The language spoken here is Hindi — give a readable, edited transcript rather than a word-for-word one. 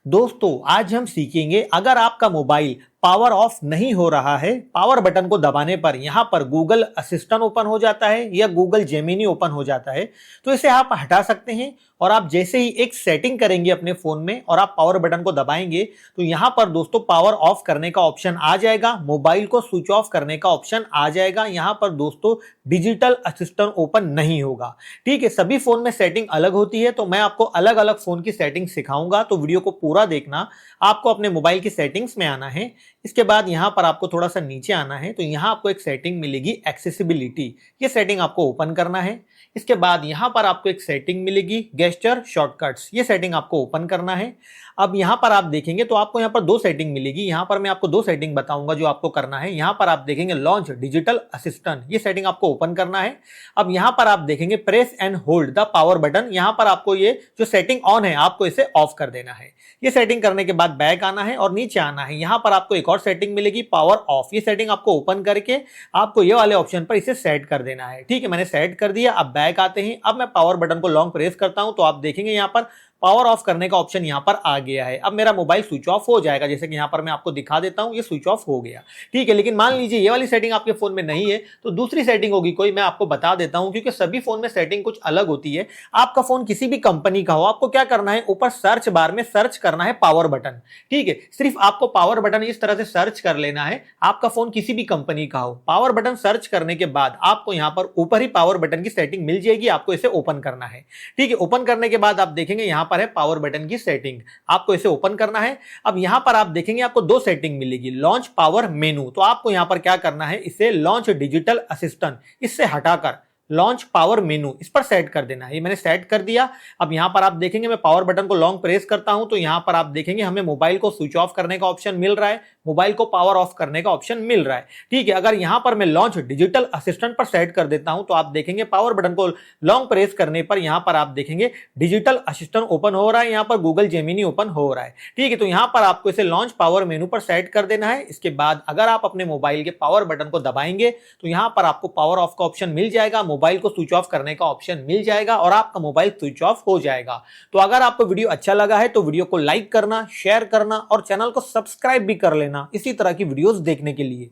दोस्तों आज हम सीखेंगे अगर आपका मोबाइल पावर ऑफ नहीं हो रहा है, पावर बटन को दबाने पर यहां पर गूगल असिस्टेंट ओपन हो जाता है या गूगल जेमिनी ओपन हो जाता है, तो इसे आप हटा सकते हैं। और आप जैसे ही एक सेटिंग करेंगे अपने फोन में और आप पावर बटन को दबाएंगे तो यहां पर दोस्तों पावर ऑफ करने का ऑप्शन आ जाएगा, मोबाइल को स्विच ऑफ करने का ऑप्शन आ जाएगा। यहां पर दोस्तों डिजिटल असिस्टेंट ओपन नहीं होगा। ठीक है, सभी फोन में सेटिंग अलग होती है, तो मैं आपको अलग अलग फोन की सेटिंग सिखाऊंगा, तो वीडियो को पूरा देखना। आपको अपने मोबाइल की सेटिंग्स में आना है, इसके बाद यहां पर आपको थोड़ा सा नीचे आना है, तो यहां आपको एक सेटिंग मिलेगी एक्सेसिबिलिटी, ये सेटिंग आपको ओपन करना है। इसके बाद यहां पर आपको एक सेटिंग मिलेगी गेस्चर शॉर्टकट्स, ये सेटिंग आपको ओपन करना है। अब यहां पर आप देखेंगे तो आपको यहां पर दो सेटिंग मिलेगी, यहां पर मैं आपको दो सेटिंग बताऊंगा जो आपको करना है। यहां पर आप देखेंगे लॉन्च डिजिटल असिस्टेंट, ये सेटिंग आपको ओपन करना है। अब यहां पर आप देखेंगे press and hold the power button, यहां पर आपको ये जो सेटिंग ऑन है आपको इसे ऑफ कर देना है। ये सेटिंग करने के बाद बैक आना है और नीचे आना है, यहां पर आपको एक और सेटिंग मिलेगी पावर ऑफ, ये सेटिंग आपको ओपन करके आपको ये वाले ऑप्शन पर इसे सेट कर देना है। ठीक है, मैंने सेट कर दिया। अब बैक आते हैं, अब मैं पावर बटन को लॉन्ग प्रेस करता हूं तो आप देखेंगे यहां पर पावर ऑफ करने का ऑप्शन यहां पर आ गया है। अब मेरा मोबाइल स्विच ऑफ हो जाएगा, जैसे कि यहां पर मैं आपको दिखा देता हूं, ये स्विच ऑफ हो गया। ठीक है, लेकिन मान लीजिए ये वाली सेटिंग आपके फोन में नहीं है तो दूसरी सेटिंग होगी कोई, मैं आपको बता देता हूं, क्योंकि सभी फोन में सेटिंग कुछ अलग होती है। आपका फोन किसी भी कंपनी का हो, आपको क्या करना है, ऊपर सर्च बार में सर्च करना है पावर बटन। ठीक है, सिर्फ आपको पावर बटन इस तरह से सर्च कर लेना है, आपका फोन किसी भी कंपनी का हो। पावर बटन सर्च करने के बाद आपको यहां पर ऊपर ही पावर बटन की सेटिंग मिल जाएगी, आपको इसे ओपन करना है। ठीक है, ओपन करने के बाद आप देखेंगे यहां पर है पावर बटन की सेटिंग, आपको इसे ओपन करना है। अब यहां पर आप देखेंगे आपको दो सेटिंग मिलेगी, लॉन्च पावर मेनू, तो आपको यहां पर क्या करना है, इसे लॉन्च डिजिटल असिस्टेंट इससे हटाकर लॉन्च पावर मेनू इस पर सेट कर देना है। ये मैंने सेट कर दिया। अब यहां पर आप देखेंगे मैं पावर बटन को लॉन्ग प्रेस करता हूं तो यहां पर आप देखेंगे हमें मोबाइल को स्विच ऑफ करने का ऑप्शन मिल रहा है, मोबाइल को पावर ऑफ करने का ऑप्शन मिल रहा है। ठीक है, अगर यहां पर मैं लॉन्च डिजिटल असिस्टेंट पर सेट कर देता हूं तो आप देखेंगे पावर बटन को लॉन्ग प्रेस करने पर यहां पर आप देखेंगे डिजिटल असिस्टेंट ओपन हो रहा है, यहां पर गूगल जेमिनी ओपन हो रहा है। ठीक है, तो यहां पर आपको इसे लॉन्च पावर मेनू पर सेट कर देना है। इसके बाद अगर आप अपने मोबाइल के पावर बटन को दबाएंगे तो यहां पर आपको पावर ऑफ का ऑप्शन मिल जाएगा, मोबाइल को स्विच ऑफ करने का ऑप्शन मिल जाएगा और आपका मोबाइल स्विच ऑफ हो जाएगा। तो अगर आपको वीडियो अच्छा लगा है तो वीडियो को लाइक करना, शेयर करना और चैनल को सब्सक्राइब भी कर लेना इसी तरह की वीडियोस देखने के लिए।